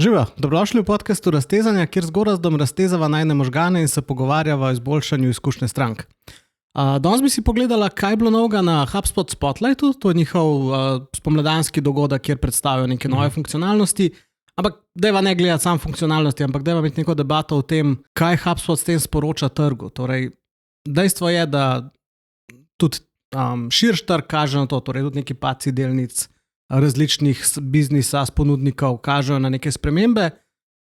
Živijo, dobrodošli v podcastu Raztezanja, kjer z Gorazdom raztezava najne možgane in se pogovarjava o izboljšanju izkušnje strank. Danes bi si pogledala, kaj je bilo novega na HubSpot Spotlightu, to je njihov spomladanski dogodek, kjer predstavijo neke nove funkcionalnosti. Ampak dajva ne gledati samo funkcionalnosti, ampak dajva imeti neko debato o tem, kaj HubSpot s tem sporoča trgu. Torej, dejstvo je, da tudi širš trg kaže na to, torej tudi neki padci delnic različnih biznisa, ponudnikov kažejo na neke spremembe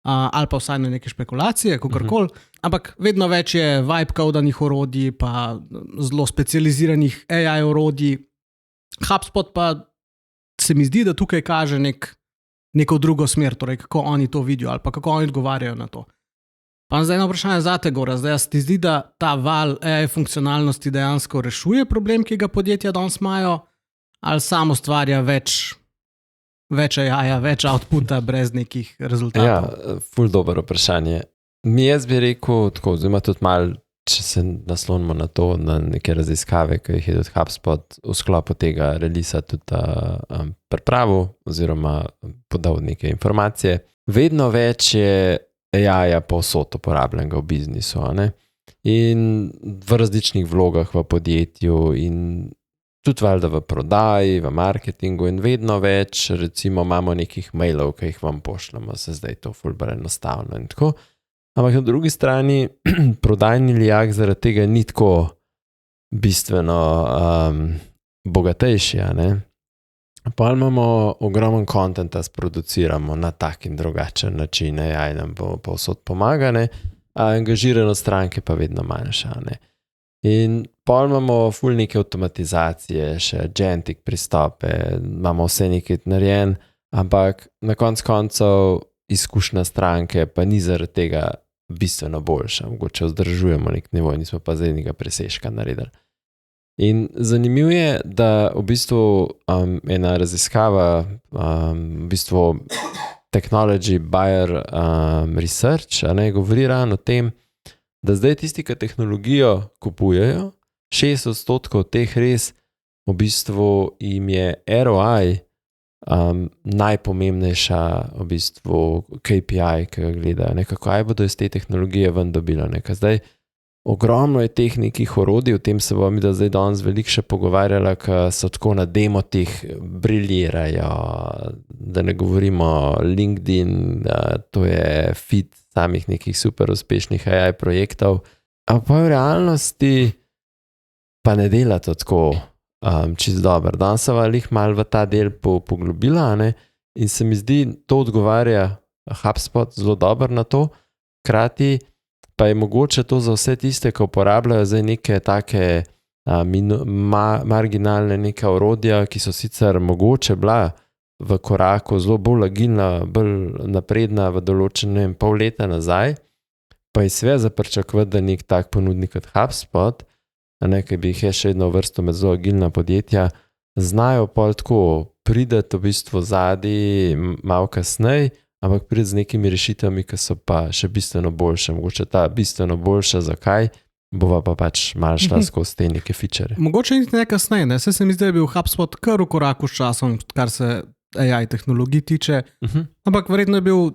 ali pa vsaj na neke špekulacije, kakorkoli. Ampak vedno več je vibe codanih orodij, pa zelo specializiranih AI orodij. HubSpot pa se mi zdi, da tukaj kaže neko drugo smer, torej kako oni to vidijo ali pa kako oni odgovarjajo na to. Pa zdaj eno vprašanje zate, Gorazd. Zdaj se ti zdi, da ta val AI funkcionalnosti dejansko rešuje problem, ki ga podjetja danes imajo, ali samo stvarja več AI-ja, več outputa brez nekih rezultatov? Ja, ful dobro vprašanje. Jaz bi rekel tako, oziroma tudi malo, če se naslonimo na to, na neke raziskave, ki jih je tudi HubSpot v sklopu tega releasa tudi pripravil oziroma podal neke informacije. Vedno več je AI-ja povsod uporabljenega v biznisu, ne? In v različnih vlogah v podjetju in tudi valjda v prodaji, v marketingu in vedno več, recimo imamo nekih mailov, ki jih vam pošljamo, se zdaj to ful bolj enostavno in tako. Ampak na drugi strani prodajni lijak zaradi tega ni tako bistveno bogatejši, ne? Pa imamo ogromen kontenta, sproduciramo na tak in drugačen način, AI nam povsod pomaga, ne? A angažiranost stranke pa vedno manjša, ne? In pa imamo ful neke avtomatizacije, še agentic pristope, imamo vse nekaj narejen, ampak na koncev izkušnja stranke pa ni zaradi tega bistveno boljša. Mogoče vzdržujemo nek nivo, nismo pa zdaj nekega presežka naredili. In zanimivo je, da v bistvu ena raziskava, v bistvu Technology Buyer Research, govori ravno o tem, da zdaj tisti, ki tehnologijo kupujejo, 6% teh res v bistvu jim je ROI najpomembnejša v bistvu KPI, ki ga gledajo. Nekako, aj bodo iz te tehnologije ven dobilo. Zdaj, ogromno je teh nekih orodij, o tem se bomo da zdaj danes veliko še pogovarjala, ki so tako na demotih briljirajo, da ne govorimo LinkedIn, to je feed samih nekih super uspešnih AI projektov, a pa v realnosti pa ne dela to tako čisto dobro. Danes se valih malo v ta del poglobila, ne? In se mi zdi, to odgovarja HubSpot zelo dobro na to, hkrati pa je mogoče to za vse tiste, ki uporabljajo zdaj neke take marginalne neka orodja, ki so sicer mogoče bila v koraku zelo bolj agilna, bolj napredna v določenem pol leta nazaj, pa je sve za pričakovati, da nek tak ponudnik kot HubSpot, ki bi jih je še jedno vrsto med zelo agilna podjetja, znajo pol tako prideti v bistvu zadnji malo kasneje, ampak pride z nekimi rešitvami, ki so pa še bistveno boljše. Mogoče ta bistveno boljša, zakaj? Bova pa pač malo šla skozi te neke feature. Mogoče niti ne kasneje, ne? Saj se mi zdi, da je bil HubSpot kar v koraku s časom, kar se AI tehnologij tiče, ampak verjetno je bil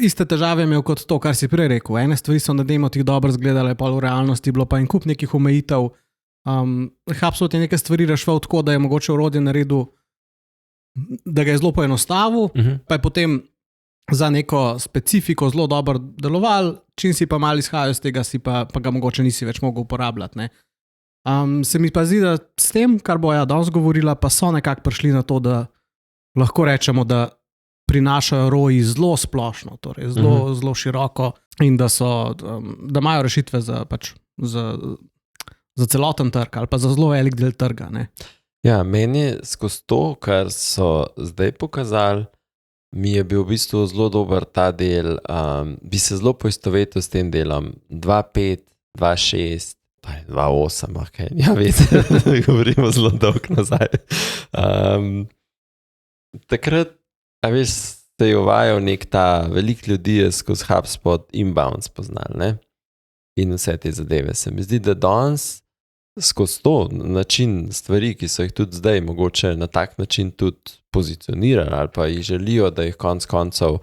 iste težave imel kot to, kar si prej rekel. Ene stvari so na demotih dobro izgledale, pa v realnosti bilo pa en kup nekih omejitev. HubSpot je neke stvari rešval tako, da je mogoče orodje naredil, da ga je zelo poenostavil, pa je potem za neko specifiko zelo dobro deloval, čim si pa malo izhajal iz tega, pa ga mogoče nisi več mogel uporabljati, ne. Se mi pa zdi, da s tem, kar bo danes govorila, pa so nekako prišli na to, da lahko rečemo, da prinašajo ROI zelo splošno, torej zelo široko in da imajo rešitve za celoten trg ali pa za zelo velik del trga, ne. Ja, meni je skozi to, kar so zdaj pokazali, mi je bil v bistvu zelo dober ta del, bi se zelo poistovetil s tem delom 2.5, 2.6, 2.8, okay. Ja, veste, govorimo zelo dolgo nazaj. Takrat, a veš, se je uvajal nek ta, veliko ljudi je skozi HubSpot inbound spoznal, ne? In vse te zadeve. Se mi zdi, da danes skozi to način stvari, ki so jih tudi zdaj mogoče na tak način tudi pozicionirali ali pa jih želijo, da jih konec koncev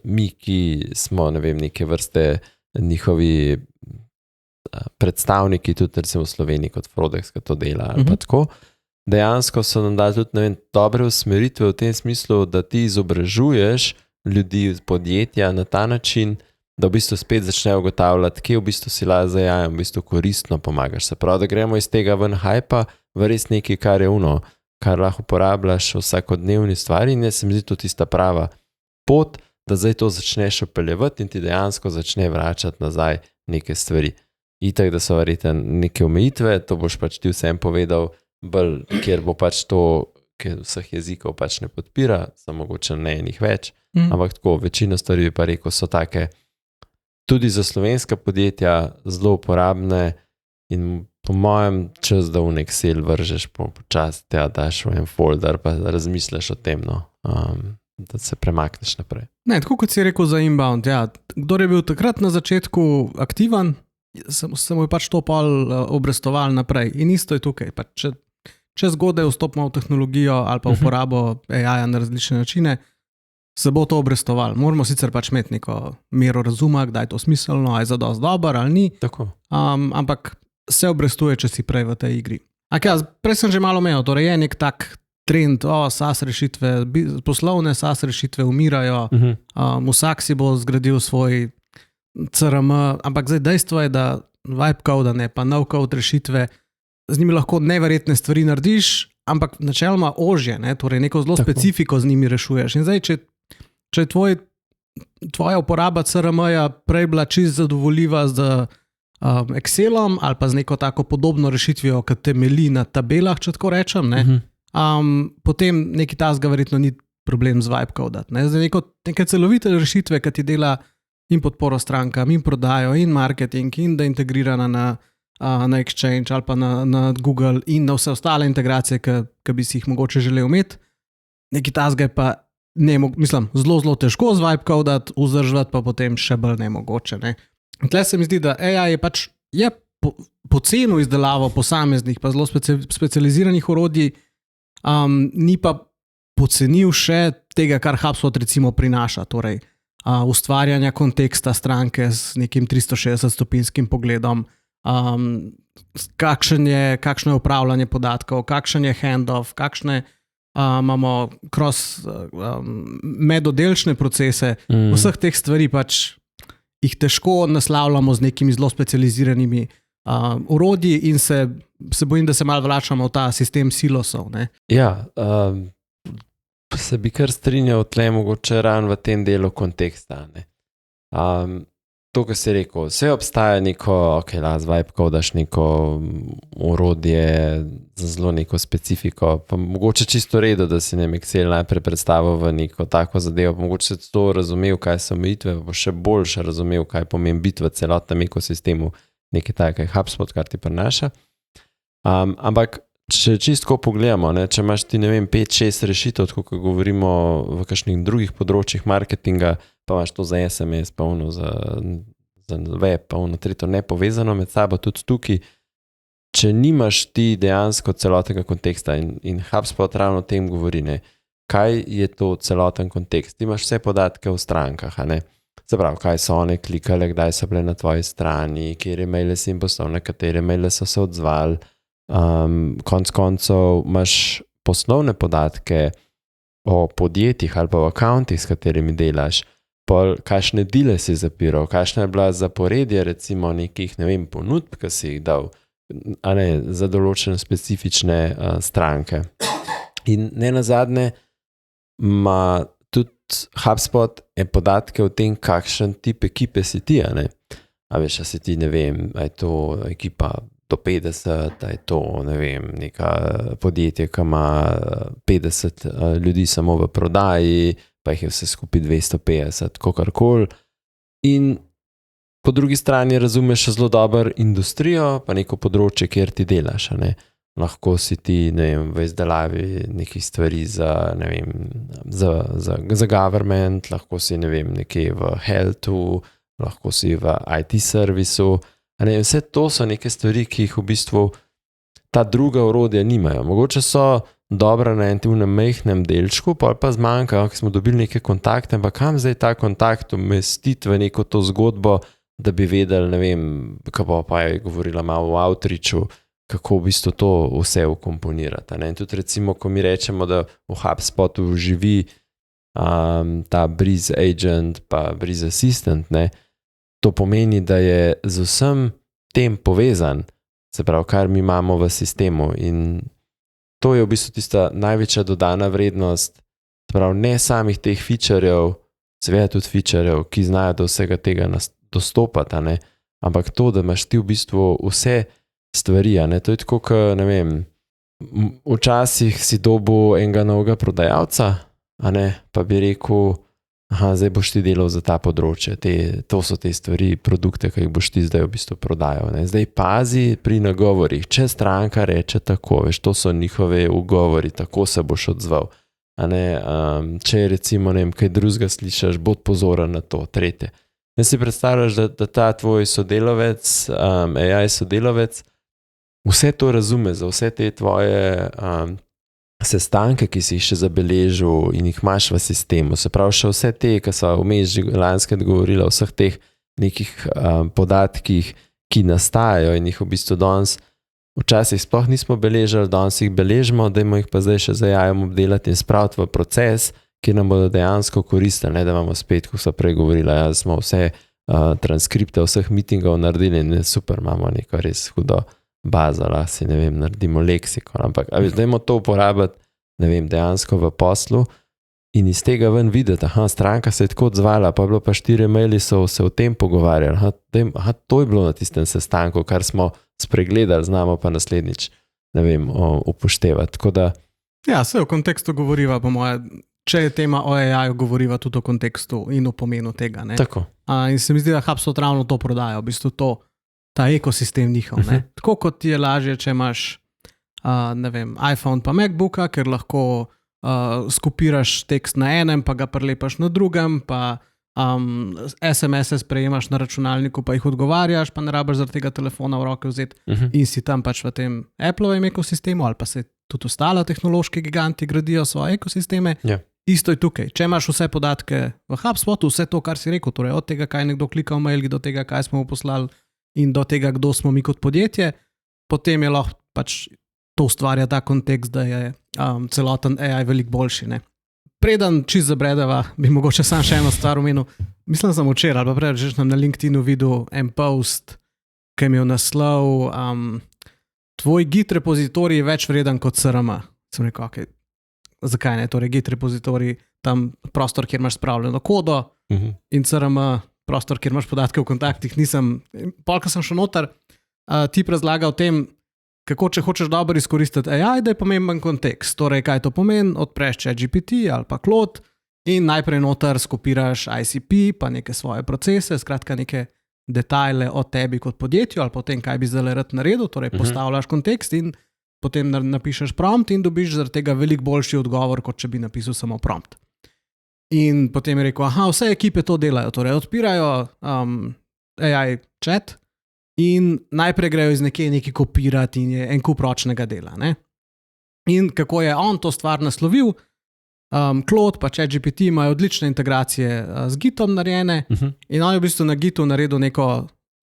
mi, ki smo, ne vem, neke vrste njihovi predstavniki, tudi recimo v Sloveniji kot Frodex, ki to dela ali pa tako, dejansko so nam dali tudi, ne vem, dobre usmeritve v tem smislu, da ti izobražuješ ljudi iz podjetja na ta način, da v bistvu spet začnejo ugotavljati, kje v bistvu si lahko za jajem, v bistvu koristno pomagaš. Se pravi, da gremo iz tega ven hajpa v res nekaj, kar je kar lahko uporabljaš v vsakodnevni stvari in se mi zdi to tista prava pot, da zdaj to začneš upeljevati in ti dejansko začne vračati nazaj neke stvari. Itak, da so verjetno neke omejitve, to boš pač ti vsem povedal, bolj, kjer bo pač to, ker vseh jezikov pač ne podpira, samo mogoče ne enih več, ampak tako, večina stvari bi pa rekel, so take tudi za slovenska podjetja zelo uporabne in po mojem čas, da v nek Excel vržeš počasi, te daš v en folder, pa razmisliš o tem, da se premakneš naprej. Ne, tako kot si rekel za inbound, ja, kdor je bil takrat na začetku aktiven, se mu je pač to pol obrestoval naprej in isto je tukaj. Pa če zgodaj vstopimo v tehnologijo ali pa uporabo AI-ja na različne načine, se bo to obrestoval. Moramo sicer pač imeti neko mero razuma, kdaj je to smiselno, ali je zadosti dobro ali ni, ampak se obrestuje, če si prej v tej igri. Prej sem že malo imel, torej je nek tak trend, SaaS rešitve, poslovne SaaS rešitve umirajo, vsak si bo zgradil svoj CRM, ampak zdaj dejstvo je, da vibe code, ne pa no code rešitve, z njimi lahko neverjetne stvari narediš, ampak načeloma ožje, ne? Torej neko zelo specifiko z njimi rešuješ. In zdaj, če je tvoja uporaba CRM-ja prej bila čisto zadovoljiva z Excelom ali pa z neko tako podobno rešitvijo, ki temelji na tabelah, če tako rečem, ne? Potem neki tasga verjetno ni problem z vibe code. Zdaj neke celovite rešitve, ki ti dela in podporo strankam, in prodajo, in marketing, in da je integrirana na Exchange ali pa na Google in na vse ostale integracije, ki bi si jih mogoče želel imeti. Neki tasga je pa zelo, zelo težko z vibe code vzdržati, pa potem še bolj nemogoče. Ne? Tle se mi zdi, da AI je pač pocenil izdelavo posameznih, pa zelo specializiranih orodij, ni pa pocenil še tega, kar HubSpot recimo prinaša, torej ustvarjanja konteksta stranke z nekim 360-stopinskim pogledom, kakšno je upravljanje podatkov, kakšen je handoff, kakšne imamo medodelčne procese, vseh teh stvari pač jih težko naslavljamo z nekimi zelo specializiranimi orodji in se bojim, da se malo vračamo v ta sistem silosov. Ne? Ja, se bi kar strinjal tle mogoče ran v tem delu konteksta. Ne? To, kar si rekel, vse obstaja neko, z vibe codaš neko orodje za zelo neko specifiko, pa mogoče čisto redo, da si Excel najprej predstavil v neko tako zadevo, pa mogoče si to razumel, kaj so omejitve, pa še boljše razumel, kaj pomeni biti v celotnem ekosistemu nekaj takega HubSpot, kar ti prinaša. Ampak če čisto pogledamo, ne, če imaš ti, 5-6 rešitev, tako kot govorimo v kakšnih drugih področjih marketinga, pa imaš to za SMS, pa ono za web, pa ono tretjo nepovezano med sabo tudi tukaj, če nimaš ti dejansko celotnega konteksta in HubSpot ravno o tem govori, ne, kaj je to celoten kontekst. Ti imaš vse podatke o strankah, ne. Se pravi, kaj so one klikale, kdaj so bile na tvoji strani, kjer maile si jim poslal, na katere maile so se odzvali. Konec koncev imaš poslovne podatke o podjetjih ali pa o akauntih, s katerimi delaš, kakšne dile si zapiral, kakšna je bila zaporedje recimo nekih, ponudb, ki si jih dal, za določene specifične stranke. In ne nazadnje ima tudi HubSpot podatke o tem, kakšen tip ekipe si ti, a veš, a si ti, a je to ekipa do 50, a je to, neka podjetje, ki ima 50 ljudi samo v prodaji, pa jih je vse skupaj 250, kakorkoli. In po drugi strani razumeš zelo dobro industrijo, pa neko področje, kjer ti delaš, Lahko si ti, v izdelavi nekih stvari za government, lahko si, nekje v healthu, lahko si v IT servisu. Vse to so neke stvari, ki jih v bistvu ta druga orodja nimajo. Mogoče so dobra na enem majhnem delčku, pa zmanjka, ki smo dobili neke kontakte, ampak kam zdaj ta kontakt umestiti v neko to zgodbo, da bi vedeli, ne vem, kako pa je govorila malo o outreachu, kako v bistvu to vse ukomponirati. In tudi recimo, ko mi rečemo, da v HubSpotu živi ta Breeze Agent pa Breeze Assistant, ne, to pomeni, da je z vsem tem povezan, se pravi, kar mi imamo v sistemu in to je v bistvu tista največja dodana vrednost, se pravi, ne samih teh featurejev, seveda tudi featurejev, ki znajo do vsega tega dostopati, ne, ampak to, da imaš ti v bistvu vse stvari, ne, to je tako, ne vem, včasih si dobil enega novega prodajalca, ne, pa bi rekel, zdaj boš ti delal za ta področje, to so te stvari, produkte, ki jih boš ti zdaj v bistvu prodajal. Ne. Zdaj pazi pri nagovorih, če stranka reče tako, veš, to so njihove ugovori, tako se boš odzval. Če recimo, ne vem, kaj drugega slišiš, bod pozoren na to, tretje. Ne si predstavljaš, da ta tvoj sodelavec, AI sodelavec, vse to razume, za vse te tvoje sestanke, ki si jih še zabeležil in jih imaš v sistemu. Se pravi, še vse te, ki so vmes že lanskrat govorili o vseh teh nekih podatkih, ki nastajajo in jih v bistvu danes včasih sploh nismo beležili, danes jih beležimo, dajmo jih pa zdaj še za AI obdelati in spraviti v proces, ki nam bodo dejansko koristili, ne da imamo spet, ko so prej govorili, smo vse transkripte vseh meetingov naredili in super, imamo neko res hudo bazo, si ne vem, naredimo leksikon, ampak dajmo to uporabiti, ne vem, dejansko v poslu in iz tega ven videti, stranka se je tako odzvala, pa je bilo pa 4 maili so se o tem pogovarjali, to je bilo na tistem sestanku, kar smo spregledali, znamo pa naslednjič, ne vem, upoštevati, tako da... Ja, se v kontekstu govoriva, po moje, če je tema o AI-ju, govoriva tudi o kontekstu in o pomenu tega, ne? Tako. In se mi zdi, da HubSpot ravno to prodaja, v bistvu ta ekosistem njihov, ne? Tako kot ti je lažje, če imaš, ne vem, iPhone pa MacBooka, ker lahko skopiraš tekst na enem, pa ga prelepaš na drugem, pa SMS-e sprejemaš na računalniku, pa jih odgovarjaš, pa ne rabiš zaradi tega telefona v roke vzeti in si tam pač v tem Applovem ekosistemu, ali pa se tudi ostala tehnološki giganti gradijo svoje ekosisteme. Ja. Isto je tukaj. Če imaš vse podatke v HubSpotu, vse to, kar si rekel, torej od tega, kaj nekdo klika v mail, do tega, kaj smo mu poslali in do tega, kdo smo mi kot podjetje, potem je lahko pač to ustvarja ta kontekst, da je celoten AI veliko boljši, ne. Preden čisto zabredeva, bi mogoče sam še eno stvar omenil. Mislim, da sem včeraj, ali pa prej, že sem na LinkedInu videl en post, ki je imel naslov tvoj Git repozitorij je več vreden kot CRM. Sem rekel, okay, zakaj ne? Torej Git repozitorij, tam prostor, kjer imaš spravljeno kodo in CRM, prostor, kjer imaš podatke v kontaktih, nisem. Polka sem šel noter, tip razlaga o tem, kako če hočeš dobro izkoristiti AI, da je pomemben kontekst. Torej, kaj to pomeni, odpreš ChatGPT ali pa Claude in najprej noter skopiraš ICP, pa neke svoje procese, skratka neke detajle o tebi kot podjetju ali potem, kaj bi zdaj rad naredil, torej postavljaš kontekst in potem napišeš prompt in dobiš zaradi tega veliko boljši odgovor, kot če bi napisal samo prompt. In potem je rekel, vse ekipe to delajo, torej odpirajo AI chat in najprej grejo iz nekaj kopirati in je en kup ročnega dela. Ne? In kako je on to stvar naslovil, Claude pa ChatGPT imajo odlične integracije z Gitom narejene in on je v bistvu na Gitu naredil neko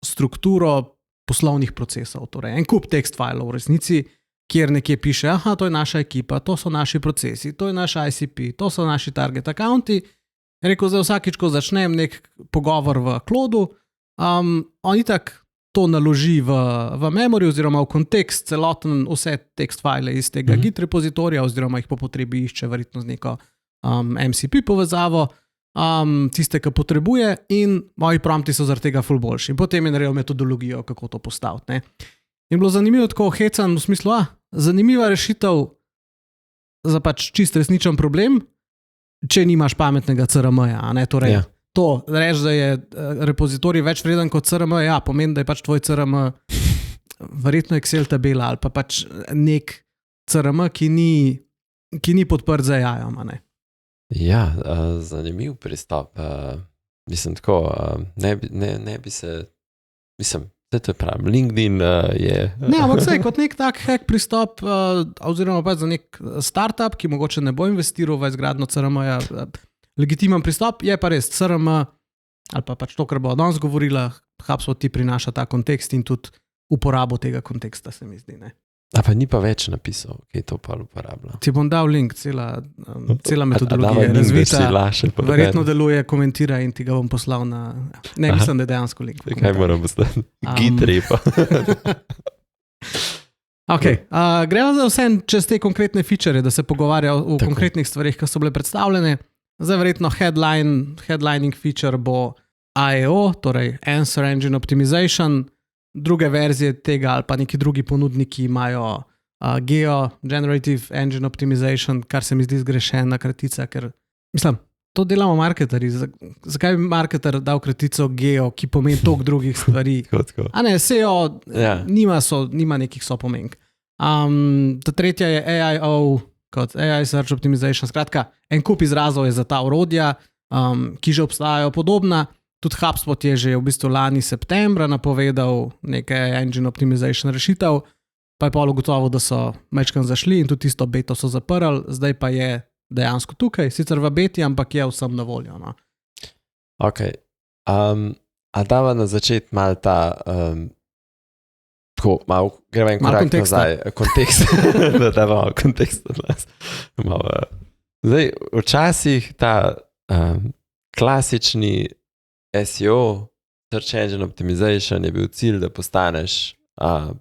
strukturo poslovnih procesov, torej en kup text filov v resnici, kjer nekje piše, to je naša ekipa, to so naši procesi, to je naš ICP, to so naši target accounti. Rekel, zdaj vsakič, ko začnem nek pogovor v Claudu, on itak to naloži v memory oziroma v kontekst celoten vse text file iz tega Git repozitorija oziroma jih po potrebi išče verjetno z neko MCP povezavo, tiste, ki potrebuje in moji prompti so zaradi tega ful boljši. In potem je naredil metodologijo, kako to postaviti. Ne? In bilo zanimivo tako hecan v smislu, zanimiva rešitev za pač čist resničen problem, če nimaš pametnega CRM-ja, ne, torej to, reči, da je repozitorij več vreden kot CRM, pomeni, da je pač tvoj CRM verjetno Excel tabela ali pa pač nek CRM, ki ni podprt z AI-om, ne. Ja, zanimiv pristop. Mislim tako, ne bi se, mislim, to je prav. LinkedIn je... Ne, ampak sej, kot nek tak hack pristop, oziroma pa za nek startup, ki mogoče ne bo investiral v izgradno CRM-ja, legitimen pristop, je pa res CRM, ali pa pač to, kar bo danes govorila, HubSpot ti prinaša ta kontekst in tudi uporabo tega konteksta, se mi zdi, ne. A pa ni pa več napisal, ki je to pa uporablja. Ti bom dal link, cela metodologija je razvita, verjetno deluje, komentira in ti ga bom poslal na... Ne, mislim, da je dejansko link. Kaj moram postati? Git repa. Gremo za vse čez te konkretne feature, da se pogovarja o konkretnih stvarih, ki so bile predstavljene. Zdaj verjetno headlining feature bo AEO, torej Answer Engine Optimization. Druge verzije tega ali pa neki drugi ponudniki imajo Geo, Generative Engine Optimization, kar se mi zdi zgrešena kratica, ker, mislim, to delamo marketerji. Zakaj bi marketer dal kratico Geo, ki pomeni toliko drugih stvari? A ne, SEO nima nekih sopomenk. Ta tretja je AIO, kot AI Search Optimization. Skratka, en kup izrazov je za ta orodja, ki že obstajajo podobna. Tudi HubSpot je že v bistvu lani septembra napovedal nekaj engine optimization rešitev, pa je pol ugotovil, da so mečkam zašli in tudi tisto beto so zaprli, zdaj pa je dejansko tukaj, sicer v beti, ampak je vsem na voljo. No. Ok. A dava na začet malo ta, gremo en korak nazaj, kontekst, da dava malo kontekst od nas. Zdaj, včasih ta klasični SEO, Search Engine Optimization, je bil cilj, da postaneš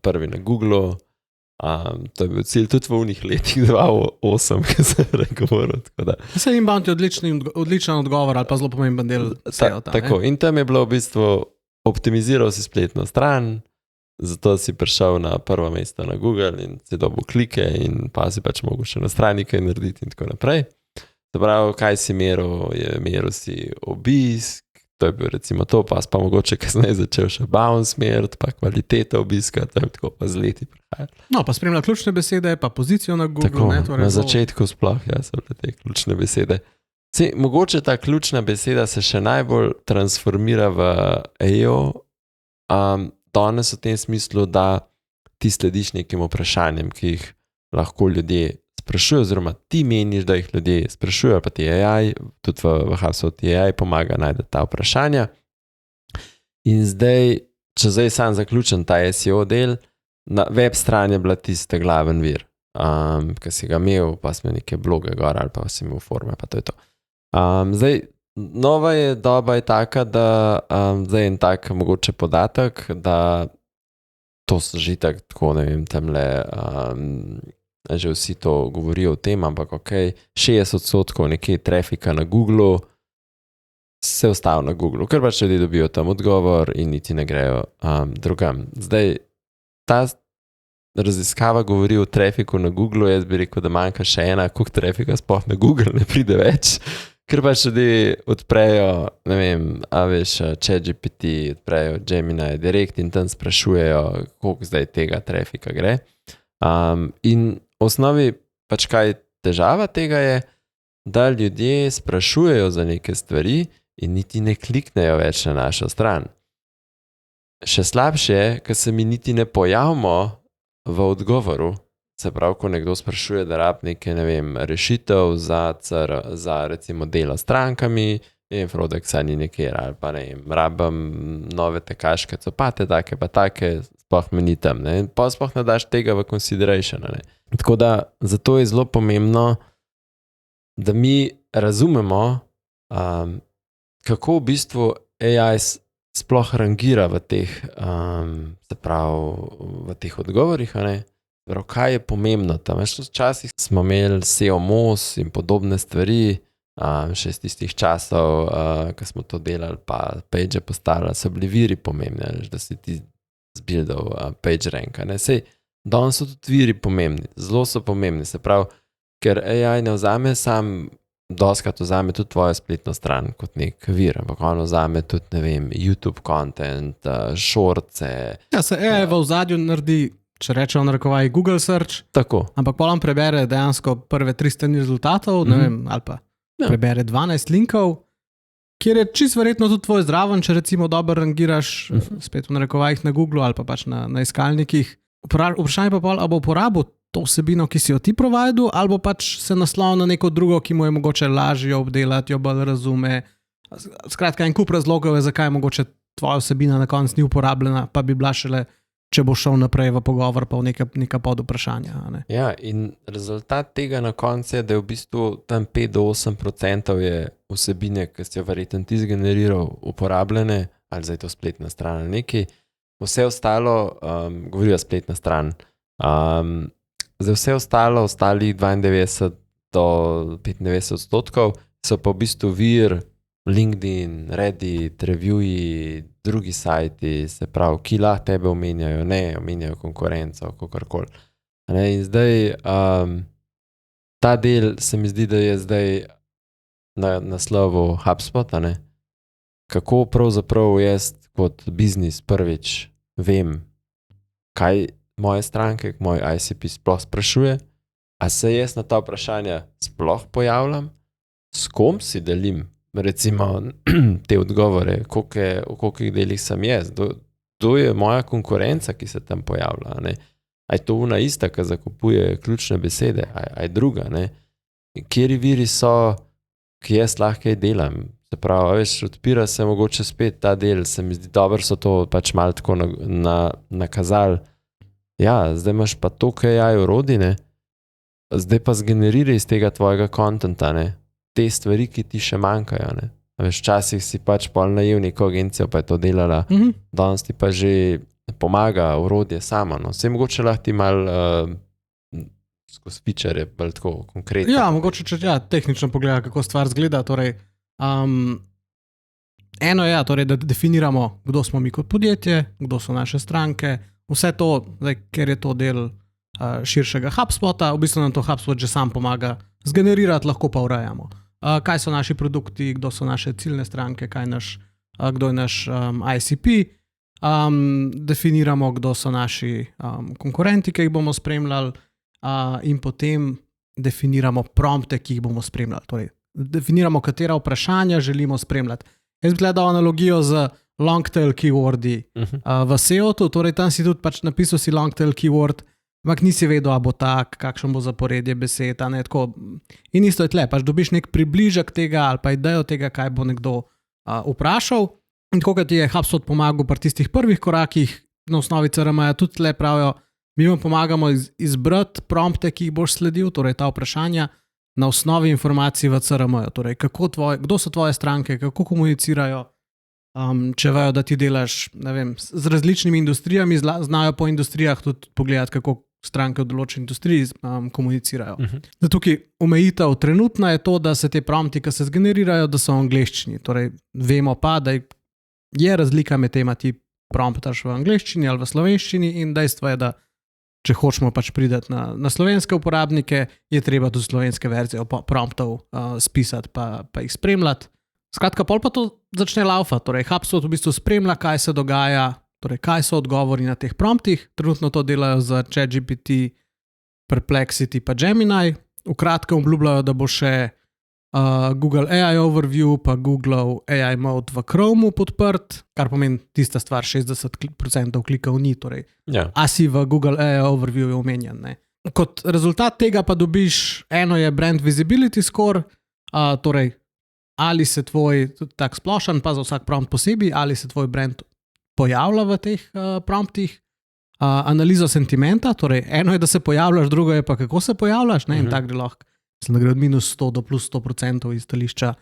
prvi na Googlu. To je bil cilj tudi v unih letih 2008, ki se je govoril. Se inbound je odličen odgovor ali pa zelo pomemben del SEO. Tako, in tam je bilo v bistvu optimiziral si spletno stran, zato si prišel na prvo mesto na Google in si dobil klike in pa si pač mogel še na strani kaj narediti in tako naprej. Se pravi, kaj si meril si obisk, to je bil recimo to, pa mogoče kasneje začel še bounce meriti, pa kvaliteta obiska, to je tako pa z leti prihajali. No, pa spremlja ključne besede, pa pozicijo na Google. Tako, ne, torej na začetku sploh, so bile te ključne besede. Mogoče ta ključna beseda se še najbolj transformira v AEO, danes v tem smislu, da ti slediš nekim vprašanjem, ki jih lahko ljudje sprašujejo, oziroma ti meniš, da jih ljudje sprašujejo, pa ti AI, tudi v HubSpot ti AI pomaga najti ta vprašanja. In zdaj, če zdaj sam zaključim ta SEO del, na web strani je bila tista glaven vir, ki si ga imel, pa si imel neke bloge gor, ali pa si imel forme, pa to je to. Zdaj, nova je doba je taka, da zdaj en tak mogoče podatek, da to so že tako, ne vem, temle, že vsi to govorijo o tem, ampak ok, 60% nekje trafika na Googlu se ostavi na Googlu, ker pač ljudje dobijo tam odgovor in niti ne grejo drugam. Zdaj, ta raziskava govori o trafiku na Googlu, jaz bi rekel, da manjka še ena, koliko trafika sploh na Google ne pride več, ker pač ljudje odprejo, ne vem, a veš, ChatGPT, odprejo Gemini Direct in tam sprašujejo, koliko zdaj tega trafika gre. In v osnovi pač kaj težava tega je, da ljudje sprašujejo za neke stvari in niti ne kliknejo več na našo stran. Še slabše je, ker se mi niti ne pojavimo v odgovoru. Se pravi, ko nekdo sprašuje, da rab neke, ne vem, rešitev za recimo delo s strankami, ne vem, Frodexa ni nekjer, ali pa ne vem, rabam nove tekaške copate, take pa take, sploh me ni tam, ne, pa sploh ne daš tega v consideration, ne. Tako da, zato je zelo pomembno, da mi razumemo, kako v bistvu AI sploh rangira v teh, se pravi, v teh odgovorih, ne. Kaj je pomembno tam? Včasih smo imeli SEO Moz in podobne stvari, še iz tistih časov, ko smo to delali, pa page postavljali, so bili viri pomembni, da si ti zbildal page ranka. Sej, danes so tudi viri pomembni, zelo so pomembni, se pravi, ker AI ne vzame sam, doskrat vzame tudi tvojo spletno stran kot nek vir, ampak on vzame tudi, ne vem, YouTube content, shortce. Ja, se AI v ozadju naredi, če rečejo narekovaj Google Search, tako. Ampak potem prebere dejansko prve 3 strani rezultatov, ne vem, ali pa prebere 12 linkov kjer je čisto verjetno tudi tvoj zraven, če recimo dobro rangiraš, spet v narekovajih na Googlu ali pa pač na iskalnikih. Vprašanje pa ali bo uporabil to vsebino, ki si jo ti providil, ali bo pač se naslonil na neko drugo, ki mu je mogoče lažje obdelati, jo bolj razume. Skratka, en kup razlogov je, zakaj mogoče tvoja vsebina na koncu ni uporabljena, pa bi bila šele, če bo šel naprej v pogovor, pa v neka podvprašanja. Ja, in rezultat tega na koncu je, da je v bistvu tam 5-8% je vsebine, ki si jo verjetno ti zgeneriral, uporabljene, ali zdaj to spletna stran ali nekaj. Vse ostalo, govorijo spletna stran, za vse ostalo, ostalih 92 do 95% so pa v bistvu vir LinkedIn, Reddit, reviewji, drugi sajti, se pravi, ki lahko tebe omenjajo, ne omenjajo konkurenco, kakorkoli. In zdaj ta del se mi zdi, da je zdaj na naslovu HubSpot, kako pravzaprav jaz kot biznis prvič vem, kaj moje stranke, moj ICP sploh sprašuje, a se jaz na ta vprašanja sploh pojavljam, s kom si delim recimo te odgovore, v kolikih delih sem jaz, kdo je moja konkurenca, ki se tam pojavlja, a je to ona ista, ki zakupuje ključne besede, a je druga, kjeri viri so, ki jaz lahko kaj delam, se pravi, veš, odpira se mogoče spet ta del, se mi zdi dobro, so to pač malo tako nakazali, ja, zdaj imaš pa to AI orodje, zdaj pa zgenerira iz tega tvojega kontenta, te stvari, ki ti še manjkajo. Veš, včasih si pač pol najel neko agencijo, pa je to delala, danes ti pa že pomaga orodje samo. Vse mogoče lahko ti malo skozi feature, bolj tako konkretno. Ja, mogoče če tehnično pogleda, kako stvar zgleda. Torej, eno je, torej, da definiramo, kdo smo mi kot podjetje, kdo so naše stranke, vse to, zdaj, ker je to del širšega HubSpota, v bistvu nam to HubSpot že sam pomaga zgenerirati, lahko pa urejamo. Kaj so naši produkti, kdo so naše ciljne stranke, kdo je naš ICP, definiramo, kdo so naši konkurenti, ki jih bomo spremljali, in potem definiramo prompte, ki jih bomo spremljali. Torej, definiramo, katera vprašanja želimo spremljati. Jaz bi gledal analogijo z long tail keywordi v SEO-tu, torej tam si tudi pač napisal si long tail keyword, ampak nisi vedel, a bo tak, kakšen bo zaporedje besed, tako. In isto je tle, pač dobiš nek približek tega ali pa idejo tega, kaj bo nekdo vprašal. In tako, kot ti je HubSpot pomagal pri tistih prvih korakih na osnovi CRM-ja, tudi tle pravijo, mi vam pomagamo izbrati prompte, ki jih boš sledil, torej ta vprašanja na osnovi informacij v CRM-ju, torej kdo so tvoje stranke, kako komunicirajo, če vejo, da ti delaš, ne vem, z različnimi industrijami, znajo po industrijah tudi pogledati, kako stranke v določeni industriji komunicirajo. Tukaj omejitev trenutna je to, da se te prompti, ki se zgenerirajo, da so v angleščini. Torej, vemo pa, da je razlika med tema, ti promptaš v angleščini ali v slovenščini, in dejstvo je, da če hočemo pač priti na slovenske uporabnike, je treba tudi slovenske verzije promptov spisati pa jih spremljati. Skratka, pol pa to začne laufati. Torej, HubSpot v bistvu spremlja, kaj se dogaja, torej, kaj so odgovori na teh promptih. Trenutno to delajo za ChatGPT, Perplexity pa Gemini. V kratkem obljubljajo, da bo še Google AI Overview pa Google AI Mode v Chromu podprt, kar pomeni tista stvar, 60% klikov ni. Torej, a si v Google AI Overview omenjen. Kot rezultat tega pa dobiš, eno je Brand Visibility Score, torej ali se tvoj, tudi tak splošen, pa za vsak prompt posebej, ali se tvoj brand pojavlja v teh promptih, analizo sentimenta, torej eno je, da se pojavljaš, drugo je pa, kako se pojavljaš, in tak gre lahko, mislim, da gre od minus 100 do plus 100% iz stališča,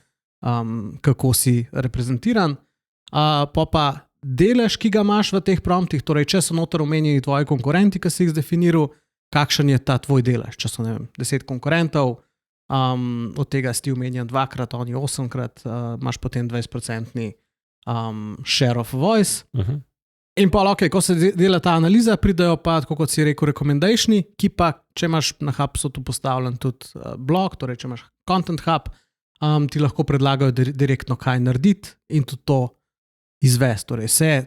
kako si reprezentiran, pa delež, ki ga imaš v teh promptih, torej če so noter omenjeni tvoji konkurenti, ki si jih zdefiniral, kakšen je ta tvoj delež, če so, ne vem, 10 konkurentov, od tega si omenjen 2-krat, oni 8-krat, imaš potem 20% share of voice. In pa, ko se dela ta analiza, pridajo pa, tako kot si rekel, recommendationi, ki pa, če imaš na HubSpotu postavljen tudi blog, torej če imaš Content Hub, ti lahko predlagajo direktno, kaj narediti in tudi to izvesti. Torej, se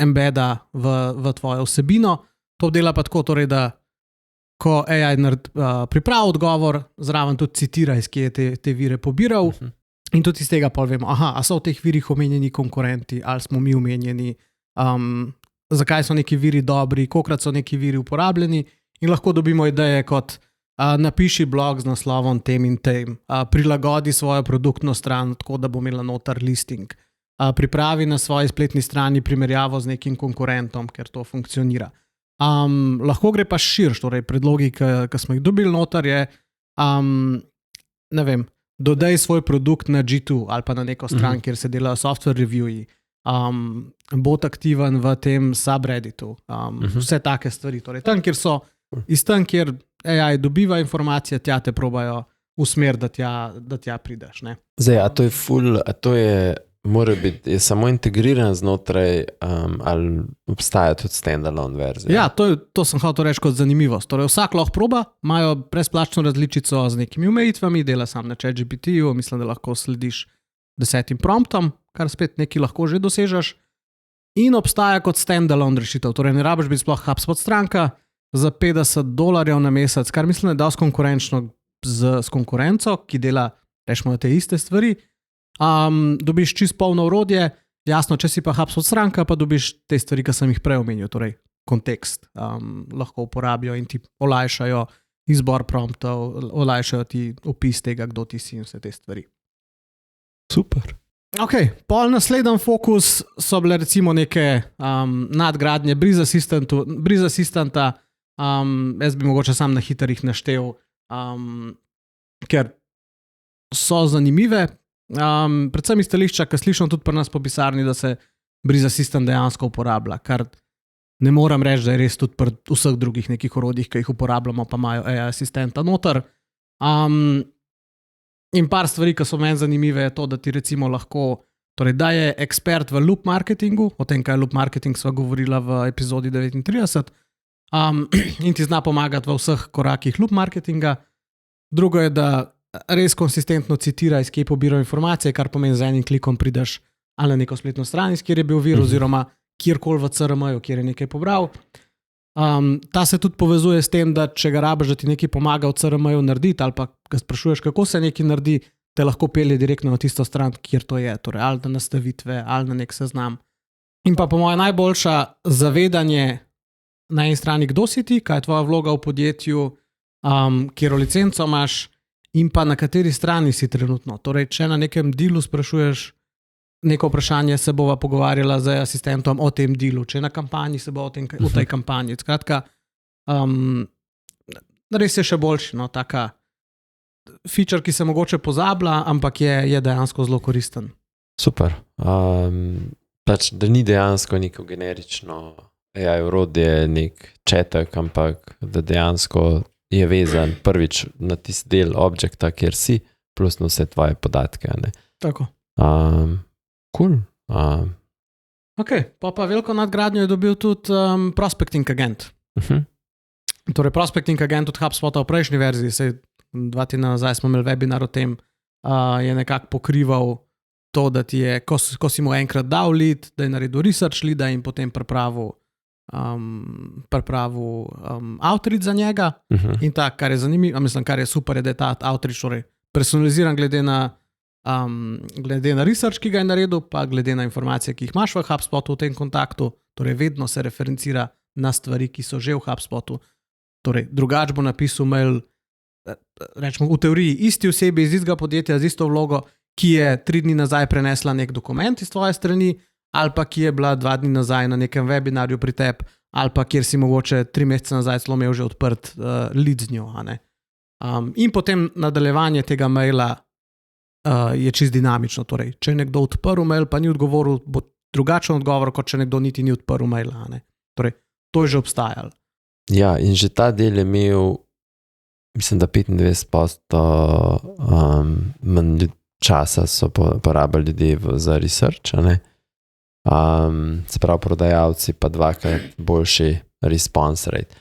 embeda v tvojo vsebino. To dela pa tako, torej, da ko AI pripravi odgovor, zraven tudi citira, iz kje je te vire pobiral. In tudi iz tega pol vemo, a so v teh virih omenjeni konkurenti, ali smo mi omenjeni, zakaj so neki viri dobri, kolikrat so neki viri uporabljeni, in lahko dobimo ideje kot napiši blog z naslovom tem in tem, prilagodi svojo produktno stran tako, da bo imela noter listing, pripravi na svoji spletni strani primerjavo z nekim konkurentom, ker to funkcionira. Lahko gre pa širš, torej predlogi, ki smo jih dobili noter, je, ne vem, dodaj svoj produkt na G2 ali pa na neko stran, kjer se delajo software reviewji, bod aktiven v tem subredditu, vse take stvari. Torej, tam, kjer so, iz tam, kjer AI dobiva informacije, tja te probajo usmeriti, da tja prideš. Ne? Zdaj, a to je mora biti samo integriran znotraj ali obstaja tudi standalone verzija? Ja, to sem hotel reči kot zanimivost. Torej, vsak lahko proba, imajo brezplačno različico z nekimi omejitvami, dela sam na ChatGPT-ju, mislim, da lahko slediš 10 promptom, kar spet nekaj lahko že dosežeš, in obstaja kot standalone rešitev. Torej, ne rabiš biti sploh HubSpot stranka za $50 na mesec, kar mislim, da je dosti konkurenčno s konkurenco, ki dela, rečemo, te iste stvari. Dobiš čisto polno orodje, jasno, če si pa HubSpot stranka, pa dobiš te stvari, ki sem jih prej omenil, torej kontekst lahko uporabijo in ti olajšajo izbor promptov, olajšajo ti opis tega, kdo ti si in vse te stvari. Super. Ok, pol naslednji fokus so bile recimo neke nadgradnje Breeze Assistanta, jaz bi mogoče sam na hitrih naštel, ker so zanimive, predvsem iz stališča, ki slišam tudi pri nas po pisarni, da se Breeze Assistant dejansko uporablja, kar ne moram reči, da je res tudi pri vseh drugih nekih orodjih, ki jih uporabljamo, pa imajo AI asistenta noter. In par stvari, ki so meni zanimive, je to, da ti recimo lahko, torej da je ekspert v loop marketingu, o tem, kaj je loop marketing, sva govorila v epizodi 39, in ti zna pomagati v vseh korakih loop marketinga. Drugo je, da res konsistentno citira, iz kje pobira informacije, kar pomeni z enim klikom prideš ali na neko spletno stran, iz kjer je bil vir, oziroma kjerkoli v CRM-ju, kjer je nekaj pobral. Ta se tudi povezuje s tem, da če ga rabiš, da ti nekaj pomaga v CRM-ju narediti, ali pa ga sprašuješ, kako se nekaj naredi, te lahko pelje direktno na tisto stran, kjer to je, torej ali na nastavitve, ali na nek seznam. In pa po moje najboljša zavedanje na eni strani, kdo si ti, kaj je tvoja vloga v podjetju, kjero licenco imaš in pa na kateri strani si trenutno. Torej, če na nekem dealu sprašuješ neko vprašanje, se bova pogovarjala z asistentom o tem dealu, če na kampanji se bo o tej kampanji. Skratka, res je še boljši, no, taka feature, ki se mogoče pozablja, ampak je dejansko zelo koristen. Super. Pač, da ni dejansko neko generično AI orodje, nek četek, ampak da dejansko je vezan prvič na tisti del objekta, kjer si, plus na vse tvoje podatke. Ne? Tako. Cool. Ok, pa veliko nadgradnjo je dobil tudi Prospecting Agent. Torej, Prospecting Agent od HubSpota v prejšnji verziji, sej 2 tedna nazaj smo imeli webinar o tem, je nekako pokrival to, da ti je, ko si mu enkrat dal lead, da je naredil research leada in potem pripravil outreach za njega. In tak, kar je zanimivo, mislim, kar je super, je, da je ta outreach torej personaliziran glede na research, ki ga je naredil, pa glede na informacije, ki jih imaš v HubSpotu v tem kontaktu, torej vedno se referencira na stvari, ki so že v HubSpotu. Torej, drugač bo napisal mail, rečemo v teoriji, isti osebi iz istega podjetja, z isto vlogo, ki je 3 dni nazaj prenesla nek dokument iz tvoje strani, ali pa ki je bila 2 dni nazaj na nekem webinarju pri tebi, ali pa kjer si mogoče 3 mesece nazaj celo imel že odprt lead z njo. In potem nadaljevanje tega maila je čist dinamično. Torej, če je nekdo odprl mail, pa ni odgovoril, bo drugačen odgovor, kot če nekdo niti ni odprl maila. Torej, to je že obstajalo. Ja, in že ta del je imel, mislim, da 25% manj časa so porabili ljudje za research, se pravi prodajalci pa 2-krat boljši response rate.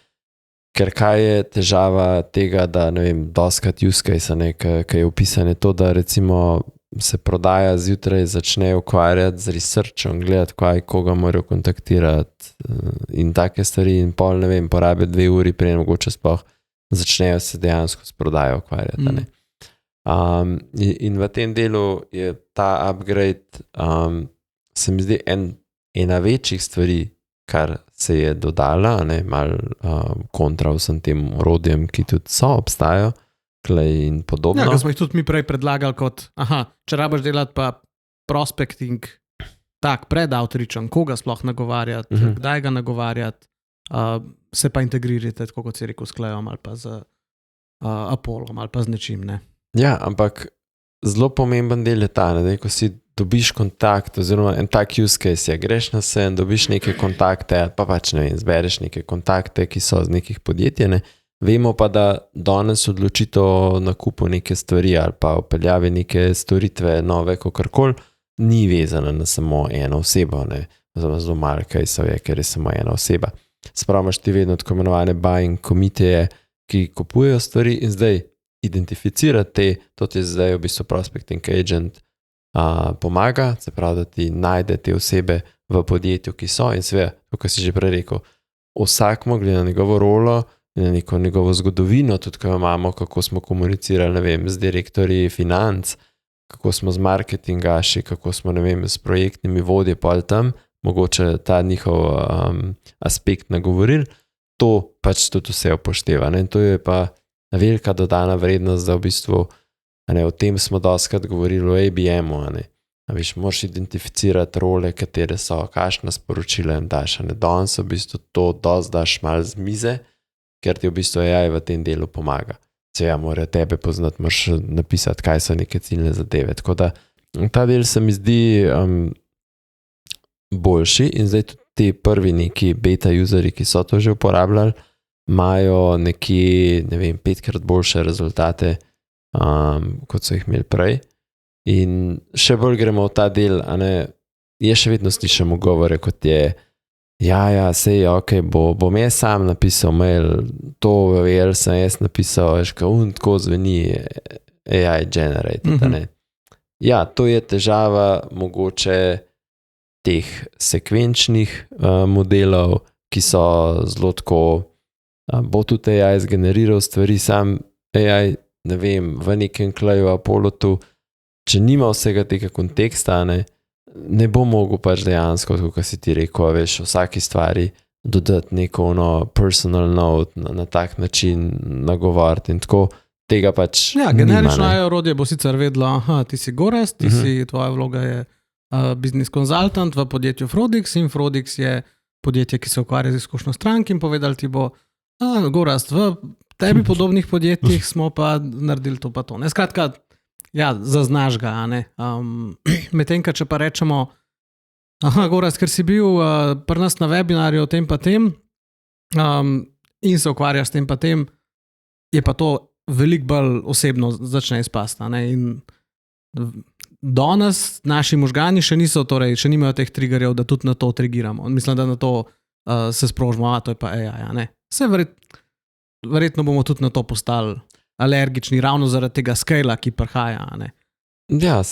Ker kaj je težava tega, da ne vem, doskrat use case, ki je opisan, je to, da recimo se prodaja zjutraj začne ukvarjati z researchom, gledati, koga morajo kontaktirati in take stvari in pol, ne vem, porabijo 2 uri, preden mogoče sploh začnejo se dejansko s prodajo ukvarjati. In v tem delu je ta upgrade, se mi zdi ena večjih stvari, kar se je dodala, malo kontra vsem tem orodjem, ki tudi so, obstajajo, Clay in podobno. Ja, ko smo jih tudi mi prej predlagali kot, če rabiš delati pa prospecting tak pred outreachom, koga sploh nagovarjati, kdaj ga nagovarjati, se pa integrirate, tako kot si rekel, s Clayom ali pa z Apollom ali pa z nečim, ne. Ja, ampak zelo pomemben del je ta, da ko si dobiš kontakt, oziroma en tak use case je, greš na sen, dobiš neke kontakte, pa pač ne vem, zbereš neke kontakte, ki so z nekih podjetij, ne. Vemo pa, da danes odločitev o nakupu neke stvari ali pa upeljavi neke storitve nove, kakorkoli, ni vezana na samo eno osebo, ne. Zelo malo caseov je, ker je samo ena oseba. Spravo imaš ti vedno tako imenovane buying komiteje, ki kupujejo stvari in zdaj identificirati te, to ti zdaj v bistvu prospecting agent pomaga, se pravi, da ti najde te osebe v podjetju, ki so in sve, kot si že prej rekel, vsak mo glede na njegovo rolo in na neko njegovo zgodovino, tudi ko imamo, kako smo komunicirali, ne vem, z direktorji financ, kako smo z marketingaši, kako smo, ne vem, s projektnimi vodje pol tam, mogoče ta njihov aspekt nagovoril, to pač tudi vse upošteva. Ne? In to je pa velika dodana vrednost, da v bistvu, o tem smo dostakrat govorili o ABM-u, veš, moraš identificirati role, katere so, kakšna sporočila jim daš, danes v bistvu to dosti daš malo z mize, ker ti v bistvu AI v tem delu pomaga. Ja, mora tebe poznati, moraš napisati, kaj so neke ciljne zadeve. Tako da ta del se mi zdi boljši in zdaj tudi ti prvi neki beta useri, ki so to že uporabljali, imajo nekje, ne vem, 5-krat boljše rezultate, kot so jih imeli prej. In še bolj gremo v ta del, jaz še vedno slišim govore, kot je sej, ok, bom jaz sam napisal mail, to sem jaz napisal, tako zveni AI generated, Ja, to je težava mogoče teh sekvenčnih modelov, ki so zelo tako, bo tudi AI zgeneriral stvari, sam AI, ne vem, v nekem Clayju, Apollotu, če nima vsega tega konteksta, ne bo mogel pač dejansko, kot si ti rekel, veš, vsaki stvari dodati neko personal note na tak način nagovarjati in tako, tega pač nima. Ja, generično orodje bo sicer vedlo, ti si Gorazd, tvoja vloga je business consultant v podjetju Frodix in Frodix je podjetje, ki se ukvarja z izkušnjo strank in povedal ti bo, Gorazd, v tebi podobnih podjetjih smo pa naredili to pa to. Skratka, ja, zaznaš ga, medtem, če pa rečemo, Gorazd, ker si bil pri nas na webinarju o tem pa tem in se ukvarjaš s tem pa tem, je pa to veliko bolj osebno začne izpasti, in danes naši možgani še niso, torej še nimajo teh triggerjev, da tudi na to trigiramo. Mislim, da na to se sprožimo, to je pa AI, Vse verjetno bomo tudi na to postali alergični, ravno zaradi tega scala, ki prihaja, Ja,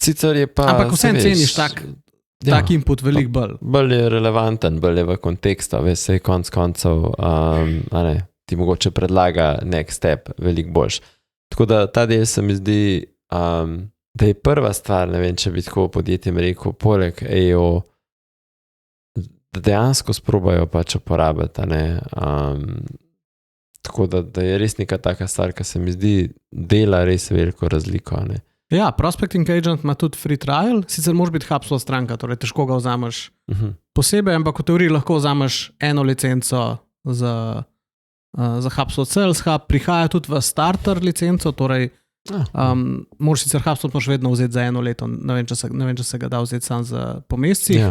sicer je pa... Ampak vsem ceniš tak input veliko bolj. Bolj je relevanten, bolj je v kontekstu, veš, se je konc koncev, ti mogoče predlaga next step veliko boljš. Tako da ta del se mi zdi, da je prva stvar, ne vem, če bi tako podjetjem rekel, poleg AO, da dejansko sprobajo pač uporabiti, tako da je res neka taka stvar, ki se mi zdi dela res veliko razliko, Ja, prospecting agent ima tudi free trial, sicer moraš biti HubSpot stranka, torej težko ga vzameš posebej, ampak v teoriji lahko vzameš eno licenco za HubSpot Sales Hub, prihaja tudi v starter licenco, torej moraš sicer HubSpot moraš vedno vzeti za 1 leto, ne vem, če se ga da vzeti sam po mesecih,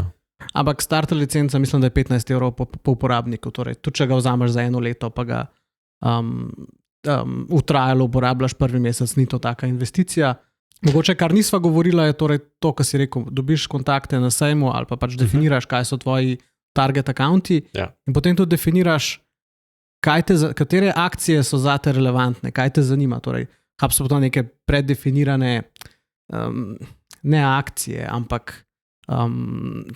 ampak starter licenca mislim, da je 15 € po uporabniku, torej tudi če ga vzameš za 1 leto, pa ga v trialu uporabljaš prvi mesec, ni to taka investicija. Mogoče, kar nisva govorila, je torej to, kar si rekel, dobiš kontakte na sejmu ali pa pač definiraš, kaj so tvoji target accounti in potem tudi definiraš, katere akcije so zate relevantne, kaj te zanima. Torej, HubSpot to neke predefinirane ne akcije, ampak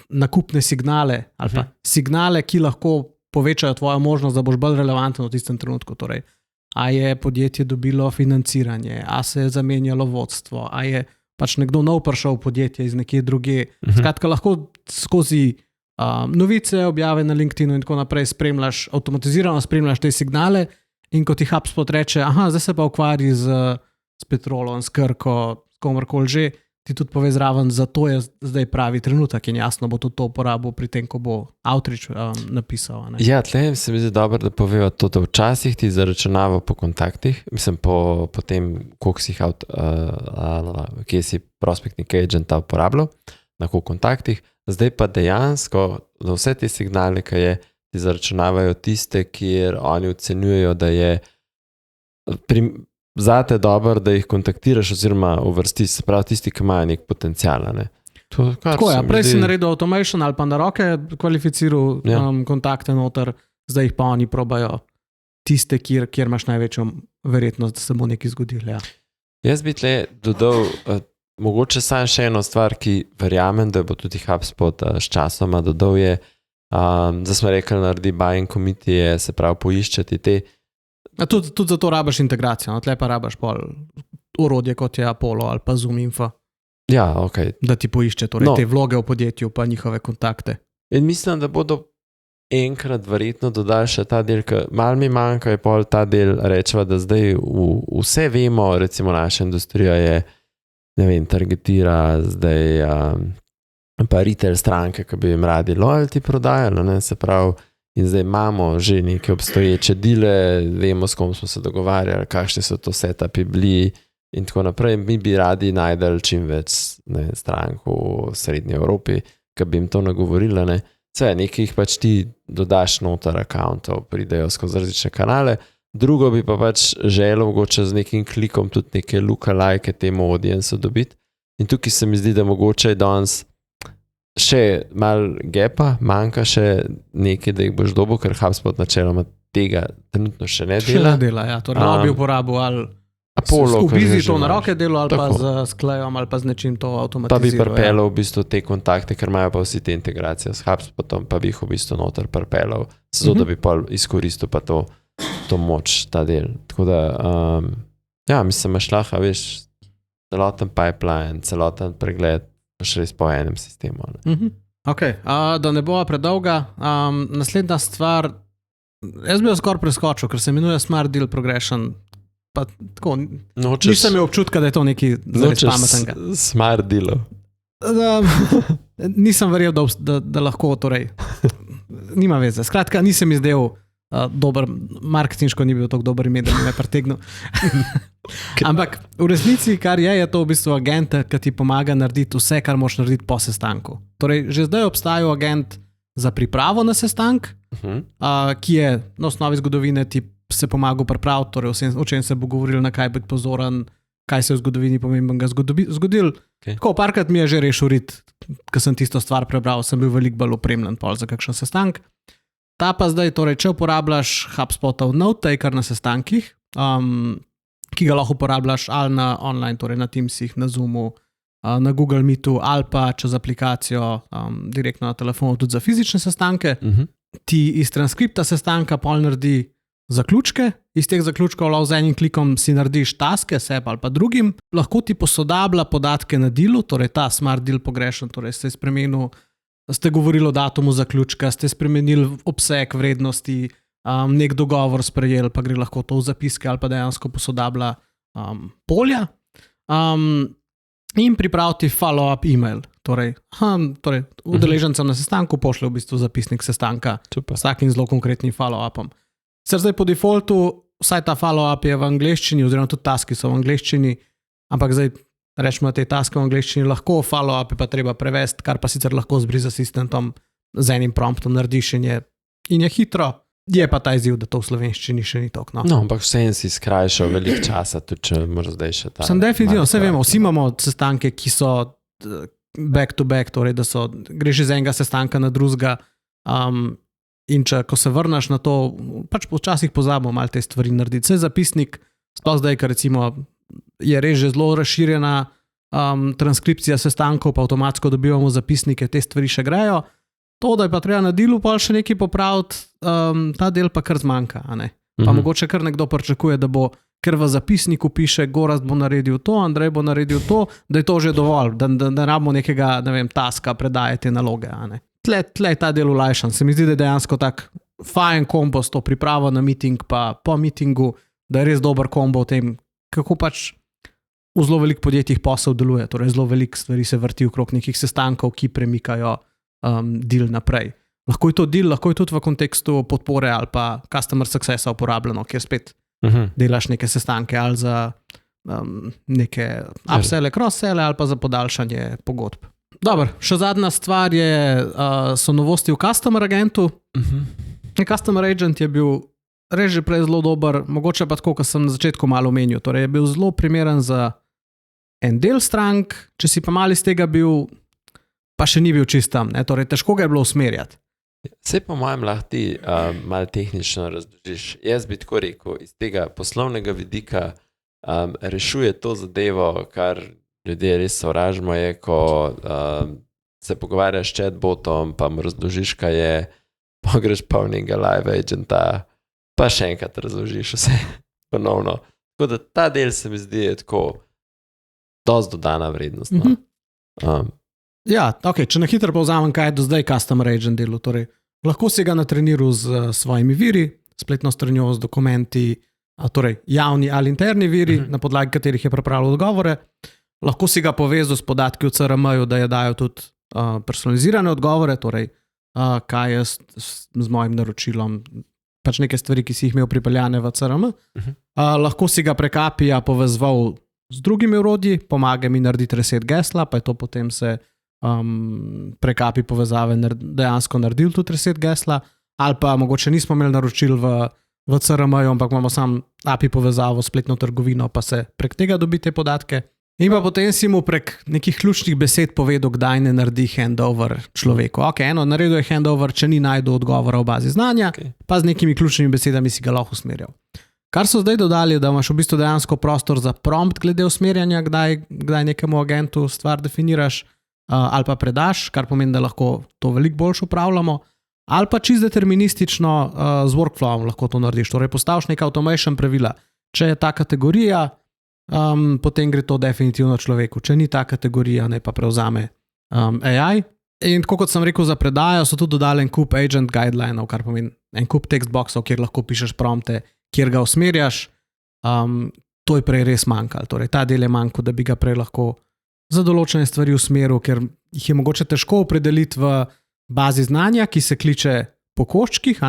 nakupne signale ali pa signale, ki lahko povečajo tvojo možnost, da boš bolj relevanten v tistem trenutku. Torej, a je podjetje dobilo financiranje, a se je zamenjalo vodstvo, a je pač nekdo nov prišel v podjetje iz nekje druge. Skratka, lahko skozi novice, objave na LinkedInu in tako naprej avtomatizirano spremljaš te signale in ko ti HubSpot reče, zdaj se pa ukvarji s Petrolom, s Krko, s komorkoli že, ti tudi pove zraven, zato je zdaj pravi trenutek in jasno bo tudi to uporabil pri tem, ko bo outreach napisal. Ne? Ja, tle se mi zdi dobro, da povejo to, da včasih ti zaračunava po kontaktih, mislim po tem, koliko si kje si prospecting agenta uporabljal, na koliko kontaktih, zdaj pa dejansko za vse te signale, ki je, ti zaračunavajo tiste, kjer oni ocenjujejo, da je zate dobro, da jih kontaktiraš oziroma uvrstiš, se pravi tisti, ki imajo nek potencial. Ne? Tako je, prej si naredil automation ali pa na roke kvalificiral kontakte noter, zdaj jih pa oni probajo tiste, kjer imaš največjo verjetnost, da se bo nekaj zgodilo. Ja. Jaz bi tle dodal mogoče samo še eno stvar, ki verjamem, da bo tudi HubSpot s časoma dodal je, da smo rekli, naredi buying committee, se pravi poiščati te. Tudi zato rabaš integracijo, tle pa rabaš pol orodje, kot je Apollo ali pa Zoom Info. Ja, ok. Da ti poišče te vloge v podjetju pa njihove kontakte. In mislim, da bodo enkrat verjetno dodali še ta del, malo mi manjka je pol ta del, rečeva, da zdaj vse vemo, recimo naša industrija je, ne vem, targetira zdaj pa retail stranke, ki bi jim radi loyalty prodajali, ne, se pravi, in zdaj imamo že neke obstoječe dile, vemo, s kom smo se dogovarjali, kakšni so to setupi bili in tako naprej. Mi bi radi najdeli čim več strank v Srednji Evropi, ki bi jim to nagovorila. Ne. Nekaj jih pač ti dodaš noter accountov, pridejo skozi različne kanale, drugo bi pa pač želel mogoče z nekim klikom tudi neke lookalike temu audiencu dobiti. In tukaj se mi zdi, da mogoče je danes še malo gepa, manjka še nekaj, da jih boš dobil, ker HubSpot načeloma tega trenutno še ne dela. Še ne dela, ja. Torej bi uporabil ali Apollo, v bizi to na roke delo ali tako. Pa z Sklejom ali pa z nečim to avtomatiziral. Pa bi pripeljal v bistvu te kontakte, ker imajo pa vsi te integracije s HubSpotom, pa bi jih v bistvu noter pripeljal, zato da bi pa izkoristil pa to moč, ta del. Tako da, mislim, imaš lahko, veš, celoten pipeline, celoten pregled, še res po enem sistemu. Ok, da ne bova predolga, naslednja stvar, jaz bi jo skoraj preskočil, ker se imenuje Smart Deal Progression, pa tako, nisem imel občutka, da je to nekaj zares pametnega. Smart Deal. Nisem verjel, da lahko, torej, nima veze. Skratka, nisem izdel dober, marketinško ni bil tako dober ime, da me pretegnil. Ampak v resnici, kar je to v bistvu agent, ki ti pomaga narediti vse, kar moraš narediti po sestanku. Torej, že zdaj obstaja agent za pripravo na sestank, ki je na osnovi zgodovine ti se pomagal pripraviti, torej o čem se bo govoril, na kaj biti pozoren, kaj se je v zgodovini pomembnega zgodil. Tako, parkrat mi je že rešil rit, ko sem tisto stvar prebral, sem bil veliko bolj opremljen za kakšen sestank. Ta pa zdaj, torej, če uporabljaš HubSpotov note-taker na sestankih, ki ga lahko uporabljaš ali na online, torej na Teamsih, na Zoomu, na Google Meetu ali pa čez aplikacijo direktno na telefonu tudi za fizične sestanke, ti iz transkripta sestanka pol naredi zaključke, iz teh zaključkov lahko z enim klikom si narediš taske, sebi ali pa drugim, lahko ti posodablja podatke na dealu, torej ta Smart Deal Progression, torej se je spremenil, ste govorili o datumu zaključka, ste spremenili obseg vrednosti, nek dogovor sprejeli, pa gre lahko to v zapiske ali pa dejansko posodablja polja. In pripraviti follow-up email. Torej, udeležencem na sestanku pošlje v bistvu zapisnik sestanka s takim zelo konkretnim follow-upom. Zdaj po defaultu, vsaj ta follow-up je v angleščini, oziroma tudi taski so v angleščini, ampak zdaj rečemo, te taske v angleščini lahko, follow-up je pa treba prevesti, kar pa sicer lahko z Breeze Assistantom z enim promptom narediš in je hitro. Je pa ta izziv, da to v slovenščini še ni toliko. No, ampak vsem si skrajšal veliko časa, tudi če moraš zdaj še ta. Sem definitivno, vse vemo, vsi imamo sestanke, ki so back to back, torej da greš iz enega sestanka na drugega in ko se vrnaš na to, pač počasih pozabimo malo te stvari narediti. Vse zapisnik, sploh zdaj, ker recimo je res že zelo razširjena transkripcija sestankov, pa avtomatsko dobivamo zapisnike, te stvari še grejo. To, da je pa treba na dealu pa še nekaj popraviti, ta del pa kar zmanjka. Pa mogoče kar nekdo pričakuje, da bo, ker v zapisniku piše, Gorazd bo naredil to, Andrej bo naredil to, da je to že dovolj, da ne rabimo nekega, ne vem, taska predajati naloge. Tle je ta del olajšan. Se mi zdi, da je dejansko tak fajn kombo s to pripravo na meeting, pa po meetingu, da je res dober kombo v tem, kako pač v zelo velikih podjetjih posel deluje. Torej, zelo veliko stvari se vrti okrog nekih sestankov, ki premikajo deal naprej. Lahko je to deal, lahko je tudi v kontekstu podpore ali pa customer successa uporabljeno, kjer spet delaš neke sestanke ali za neke upselle, cross-selle ali pa za podaljšanje pogodb. Dobro, še zadnja stvar so novosti v Customer Agentu. Customer Agent je bil res že prej zelo dober, mogoče pa tako, kot sem na začetku malo omenil. Torej je bil zelo primeren za en del strank, če si pa malo iz tega bil, pa še ni bil čist tam. Torej težko ga je bilo usmerjati. Vse po mojem lahko ti malo tehnično razložiš. Jaz bi tako rekel, iz tega poslovnega vidika rešuje to zadevo, kar ljudje res sovražimo, je, ko se pogovarjaš s chatbotom, pa mu razložiš, kaj je, pa greš pa v nekega live agenta, pa še enkrat razložiš vse ponovno. Tako da ta del se mi zdi tako dosti dodana vrednost. Ja, ok, če na hitro povzamem, kaj je do zdaj Customer Agent delu. Torej, lahko si ga natreniral z svojimi viri, spletno stranjo, z dokumenti, torej javni ali interni viri, na podlagi katerih je pripravljal odgovore. Lahko si ga povezal s podatki v CRM-ju, da je dajo tudi personalizirane odgovore, torej kaj je z mojim naročilom, pač neke stvari, ki si jih imel pripeljane v CRM. Lahko si ga prek API-ja povezoval z drugimi orodji, pomaga mi narediti reset gesla, pa je to potem se prek API povezave dejansko naredil tudi reset gesla, ali pa mogoče nismo imeli naročil v CRM-ju, ampak imamo sam API povezavo s spletno trgovino, pa se prek tega dobi te podatke. In pa potem si mu prek nekih ključnih besed povedal, kdaj ne naredi handover človeku. Ok, naredil je handover, če ni najdel odgovora v bazi znanja, pa z nekimi ključnimi besedami si ga lahko usmerjal. Kar so zdaj dodali, da imaš v bistvu dejansko prostor za prompt glede usmerjanja, kdaj nekemu agentu stvar definiraš, ali pa predaš, kar pomeni, da lahko to veliko boljše upravljamo, ali pa čisto deterministično z workflowom lahko to narediš. Torej postaviš neka automation pravila. Če je ta kategorija, potem gre to definitivno človeku. Če ni ta kategorija, ne pa prevzame AI. In tako kot sem rekel za predajo, so tudi dodali en kup agent guidelinov, kar pomeni en kup textboxov, kjer lahko pišeš prompte, kjer ga usmerjaš. To je prej res manjkalo. Torej, ta del je manjkal, da bi ga prej lahko za določene stvari usmeril, ker jih je mogoče težko opredeliti v bazi znanja, ki se kliče po koščkih.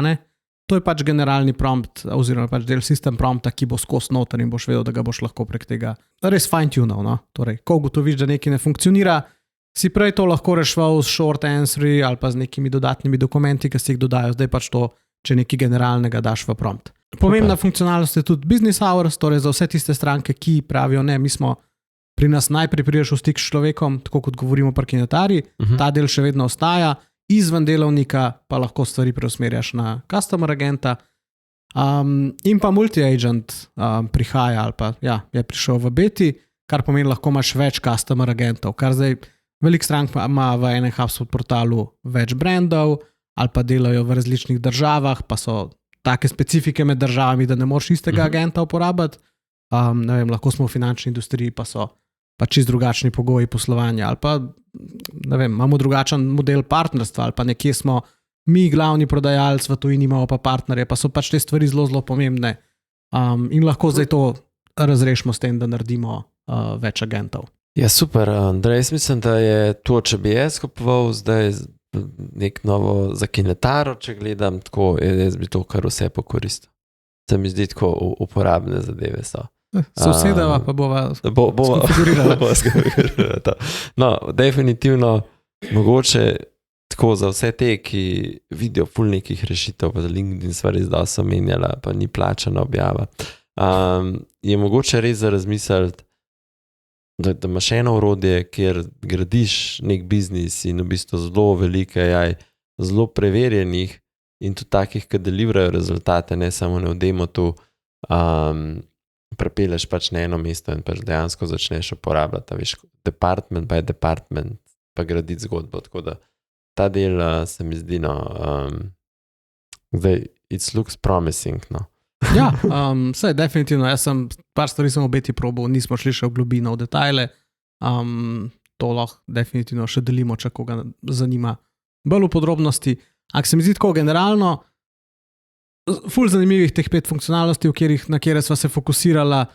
To je pač generalni prompt, oziroma pač del sistem prompta, ki bo skozi noter in boš vedel, da ga boš lahko prek tega res fine-tunal. Torej, ko ugotoviš, da nekaj ne funkcionira, si prej to lahko rešval s short answeri ali pa z nekimi dodatnimi dokumenti, ki si jih dodajo. Zdaj pač to, če nekaj generalnega daš v prompt. Pomembna funkcionalnost je tudi business hours, torej za vse tiste stranke, ki pravijo, ne, mi smo pri nas najprej prideš v stik s človekom, tako kot govorimo pri kinetari, ta del še vedno ostaja, izven delovnika pa lahko stvari preusmerjaš na Customer Agenta. In pa multi-agent prihaja, ali pa je prišel v beti, kar pomeni, lahko imaš več Customer Agentov, kar zdaj veliko strank ima v enem HubSpot portalu več brandov, ali pa delajo v različnih državah, pa so take specifike med državami, da ne moreš istega agenta uporabiti. Ne vem, lahko smo v finančni industriji, pa so pa čisto drugačni pogoji poslovanja, ali pa ne vem, imamo drugačen model partnerstva, ali pa nekje smo mi glavni prodajalec, v tujini imamo pa partnerje, pa so pač te stvari zelo, zelo pomembne. In lahko zdaj to razrešimo s tem, da naredimo več agentov. Ja, super, Andrej, jaz mislim, da je to, če bi jaz kupoval zdaj nek novo za kinetaro, če gledam tako, jaz bi to kar vse pokoristil. Se mi zdi tako uporabne zadeve so. Sosedava pa bova skonfigurirala. No, definitivno mogoče tako za vse te, ki vidijo ful nekih rešitev, pa za LinkedIn stvari zdaj so menjala, pa ni plačana objava. Je mogoče res za razmisliti, da imaš eno orodje, kjer gradiš nek biznis in v bistvu zelo velike AI, zelo preverjenih in tudi takih, ki deliverajo rezultate, ne samo ne v demotu, prepeleš pač na eno mesto in pač dejansko začneš uporabljati, veš, department by department, pa graditi zgodbo, tako da ta del se mi zdi, zdaj, it looks promising, Ja, vse, definitivno. Jaz sem par stvari v beti probal, nismo šli še v globino, v detajle. To lahko definitivno še delimo, če koga zanima bolj v podrobnosti. Ampak se mi zdi tako generalno, ful zanimivih teh 5 funkcionalnosti, na kere sva se fokusirala.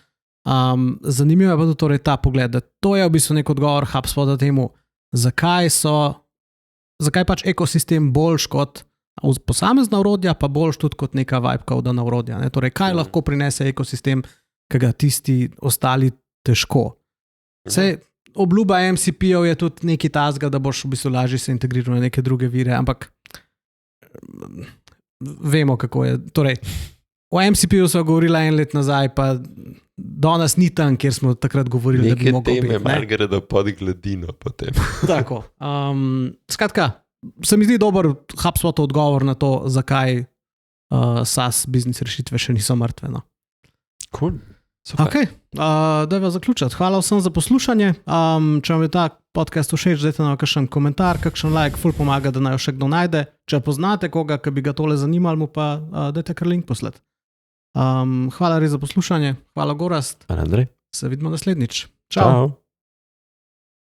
Zanimivo je pa tudi torej ta pogled, da to je v bistvu nek odgovor HubSpota temu, zakaj pač ekosistem boljš kot posamezna orodja, pa boljš tudi kot neka vibe-codana orodja. Ne? Torej, kaj lahko prinese ekosistem, ki ga tisti ostali težko. Sej, obljuba MCP-ov je tudi nekaj tazga, da boš v bistvu lažje se integriral na neke druge vire, ampak vemo, kako je. Torej, o MCP-u so govorila 1 let nazaj, pa danes ni tam, kjer smo takrat govorili, da bi mogel biti. Neke teme malo gredo pod gladino potem. Tako. Skratka, se mi zdi dober HubSpotov odgovor na to, zakaj SaaS biznis rešitve še niso mrtve. No. Cool. Okay. Dajva zaključiti. Hvala vsem za poslušanje. Če vam je ta podcast všeč, dajte nam kakšen komentar, kakšen like, ful pomaga, da naj jo še kdo najde. Če poznate koga, ki bi ga tole zanimalo, mu pa dajte kar link poslati. Hvala res za poslušanje. Hvala Gorazd. Hvala Andrej. Se vidimo naslednjič. Čau.